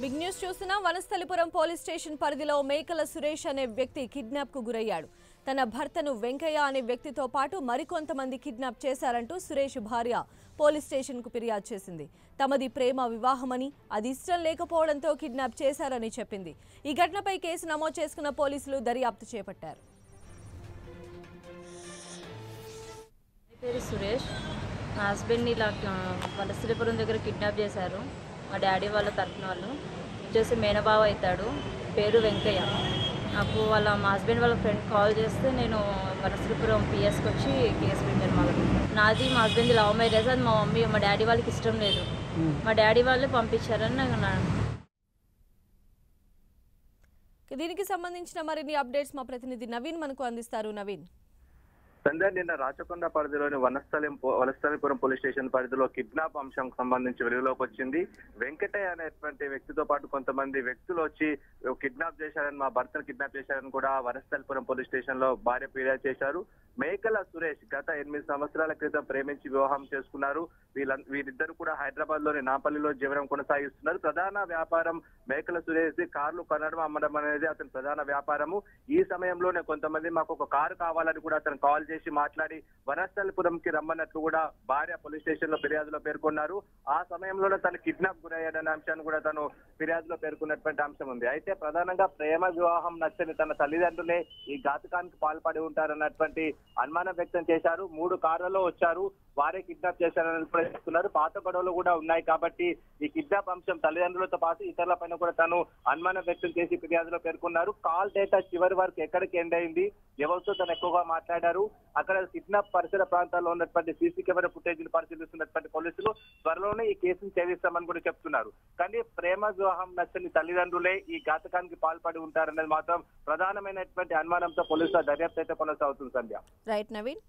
Big news చూస్తున్నా Vanasthalipuram police station పరిధిలో మేకల సురేష్ అనే వ్యక్తి కిడ్నాప్ కు గురయ్యాడు. తన భర్తను వెంకయ్య అనే వ్యక్తితో పాటు మరికొంతమంది కిడ్నాప్ చేశారంటూ సురేష్ భార్య పోలీస్ స్టేషన్ కు ఫిర్యాదు చేసింది. తమది ప్రేమ వివాహమని, అది ఇష్టం లేకపోవడంతో కిడ్నాప్ చేశారని చెప్పింది. ఈ ఘటనపై కేసు నమోదు చేసుకున్న పోలీసులు దర్యాప్తు చేపట్టారు. పేరు సురేష్. మా హస్బెండ్ని ఇలా వనస్థలిపురం దగ్గర కిడ్నాప్ చేశారు. మా డాడీ వాళ్ళ తరఫున వాళ్ళు వచ్చేసి మేనబావ అవుతాడు. పేరు వెంకయ్య. నాకు మా హస్బెండ్ వాళ్ళ ఫ్రెండ్ కాల్ చేస్తే నేను వనస్థలిపురం పిఎస్కి వచ్చి కేసు పెట్టాను. నాది మా హస్బెండ్ లవ్ మ్యారేజ్. అది మా డాడీ వాళ్ళకి ఇష్టం లేదు. మా డాడీ వాళ్ళు పంపించారని నాకు. దీనికి సంబంధించిన మరిన్ని అప్డేట్స్ మా ప్రతినిధి నవీన్ మనకు అందిస్తారు. నవీన్, సంధ్య, నిన్న రాచకొండ పరిధిలోని వనస్థలిపురం పోలీస్ స్టేషన్ పరిధిలో కిడ్నాప్ అంశంకు సంబంధించి వెలుగులోకి వచ్చింది. వెంకటయ్య అనేటువంటి వ్యక్తితో పాటు కొంతమంది వ్యక్తులు వచ్చి కిడ్నాప్ చేశారని, మా భర్తను కిడ్నాప్ చేశారని కూడా వనస్థలిపురం పోలీస్ స్టేషన్ లో భార్య ఫిర్యాదు చేశారు. మేకల సురేష్ గత 8 సంవత్సరాల క్రితం ప్రేమించి వివాహం చేసుకున్నారు. వీరిద్దరు కూడా హైదరాబాద్ లోని నాపల్లిలో జీవనం కొనసాగిస్తున్నారు. ప్రధాన వ్యాపారం మేకల సురేష్ కార్లు కొనడం, అమ్మడం అనేది అతని ప్రధాన వ్యాపారము. ఈ సమయంలోనే కొంతమంది మాకు ఒక కారు కావాలని కూడా అతను కాల్ చేసి మాట్లాడి వనస్థలిపురంకి రమ్మన్నట్లు కూడా భార్య పోలీస్ స్టేషన్ లో ఫిర్యాదులో పేర్కొన్నారు. ఆ సమయంలోనే తను కిడ్నాప్ గురయ్యాడనే అంశాన్ని కూడా తను ఫిర్యాదులో పేర్కొన్నటువంటి అంశం ఉంది. అయితే ప్రధానంగా ప్రేమ వివాహం నచ్చని తన తల్లిదండ్రులే ఈ ఘాతుకానికి పాల్పడి ఉంటారన్నటువంటి అనుమానం వ్యక్తం చేశారు. 3 కార్లలో వచ్చారు, వారే కిడ్నాప్ చేశారని చెప్తున్నారు. పాత గొడవలు కూడా ఉన్నాయి కాబట్టి ఈ కిడ్నాప్ అంశం తల్లిదండ్రులతో పాటు ఇతరుల పైన కూడా తను అనుమానం వ్యక్తం చేసి ఫిర్యాదులో పేర్కొన్నారు. కాల్ డేటా చివరి వరకు ఎక్కడికి ఎండ్ అయింది, ఎవరితో తను ఎక్కువగా మాట్లాడారు, అక్కడ కిడ్నాప్ పరిసర ప్రాంతాల్లో ఉన్నటువంటి సీసీ కెమెరా ఫుటేజ్ ను పరిశీలిస్తున్నటువంటి పోలీసులు త్వరలోనే ఈ కేసును ఛేదిస్తామని కూడా చెప్తున్నారు. కానీ ప్రేమ వివాహం నచ్చని తల్లిదండ్రులే ఈ ఘాతకానికి పాల్పడి ఉంటారనేది మాత్రం ప్రధానమైనటువంటి అనుమానంతో పోలీసుల దర్యాప్తు అయితే కొనసాగుతుంది. సంధ్య. రైట్ నవీన్.